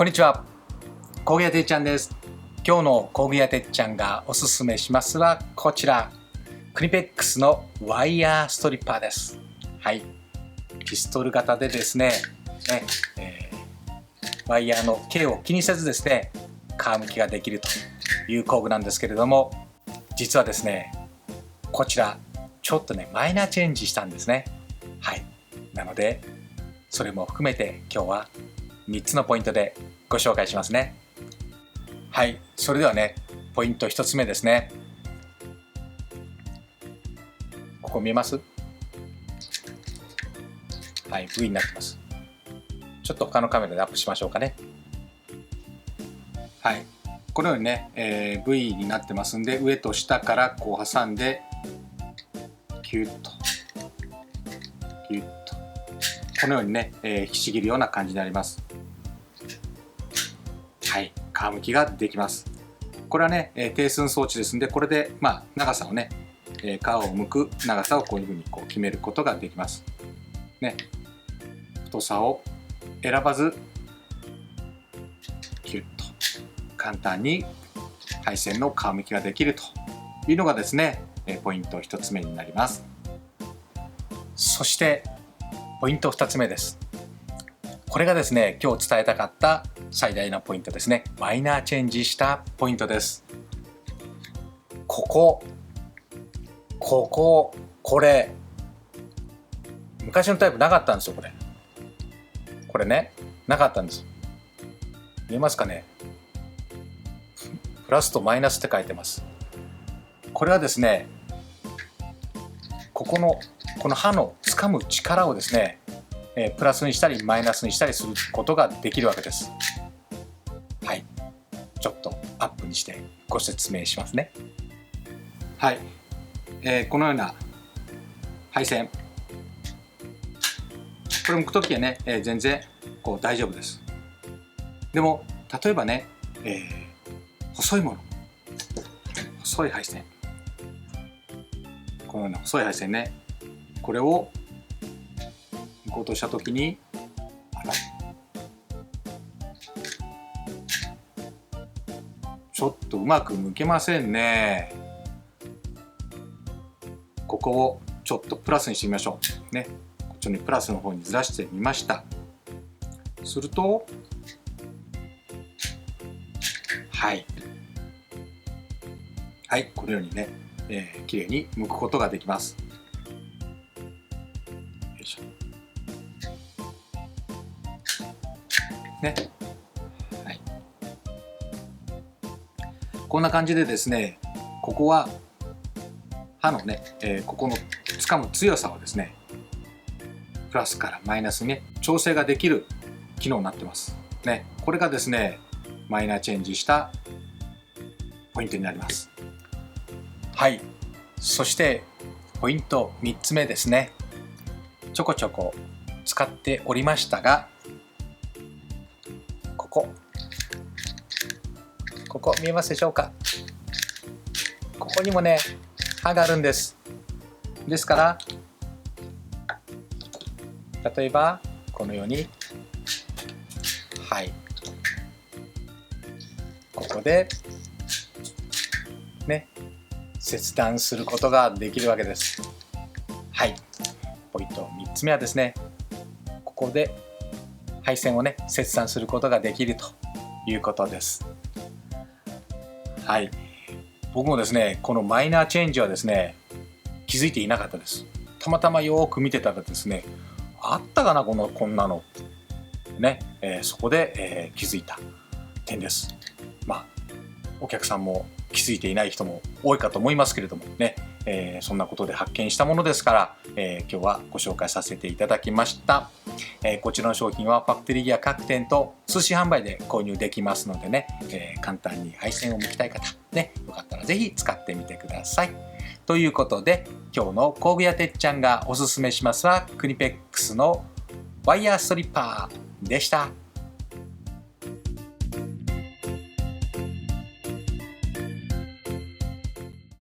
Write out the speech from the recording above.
こんにちは、工具屋てっちゃんです。今日の工具屋てっちゃんがおすすめしますはこちら、クニペックスのワイヤーストリッパーです。はい、ピストル型でですね、ワイヤーの径を気にせずですね、皮むきができるという工具なんですけれども、実はですね、こちらちょっとねマイナーチェンジしたんですね。はい、なのでそれも含めて今日は3つのポイントでご紹介しますね。はい、それではね、ポイント1つ目ですね。ここ見えます？はい、V になってます。ちょっと他のカメラでアップしましょうかね。はい、このようにね、V になってますんで、上と下からこう挟んでキュッとキュッとこのようにね、引きちぎるような感じになります。はい、皮むきができます。これはね、低寸装置ですので、これで長さをね、皮を剥く長さをこういうふうにこう決めることができます。ね、太さを選ばずキュッと簡単に配線の皮むきができるというのがですね、ポイント1つ目になります。そしてポイント2つ目です。これがですね、今日伝えたかった最大のポイントですね。マイナーチェンジしたポイントです。これ昔のタイプなかったんですよ。これね、なかったんです。見えますかね？プラスとマイナスって書いてます。これはですね、この刃の掴む力をですね、プラスにしたりマイナスにしたりすることができるわけです。はい、ちょっとアップにしてご説明しますね。はい、このような配線、これ剥くときはね、全然こう大丈夫です。でも例えばね、細いもの、細い配線、このような細い配線ね、これを剥こうとしたときに、ちょっとうまく剥けませんね。ここをちょっとプラスにしてみましょうね。こっちにプラスの方にずらしてみました。するとはいこのようにね、きれいに剥くことができます。よいしょね、はい、こんな感じでですね、ここは刃のね、ここの掴む強さをですね、プラスからマイナスにね調整ができる機能になってますね。これがですね、マイナーチェンジしたポイントになります。はい、そしてポイント3つ目ですね。ちょこちょこ使っておりましたが、ここ見えますでしょうか？ここにもね刃があるんです。ですから例えばこのように、ここでね切断することができるわけです。はい、ポイント3つ目はですね、ここで配線をね切断することができるということです。はい、僕もですね、このマイナーチェンジはですね気づいていなかったです。たまたまよく見てたらですね、あったかなこんなのね、そこで、気づいた点です。お客さんも気づいていない人も多いかと思いますけれどもね、そんなことで発見したものですから、今日はご紹介させていただきました。こちらの商品はファクトリーギア各店と通信販売で購入できますのでね、簡単に配線を剥きたい方ね、よかったらぜひ使ってみてください。ということで、今日の工具屋てっちゃんがおすすめしますはクニペックスのワイヤーストリッパーでした。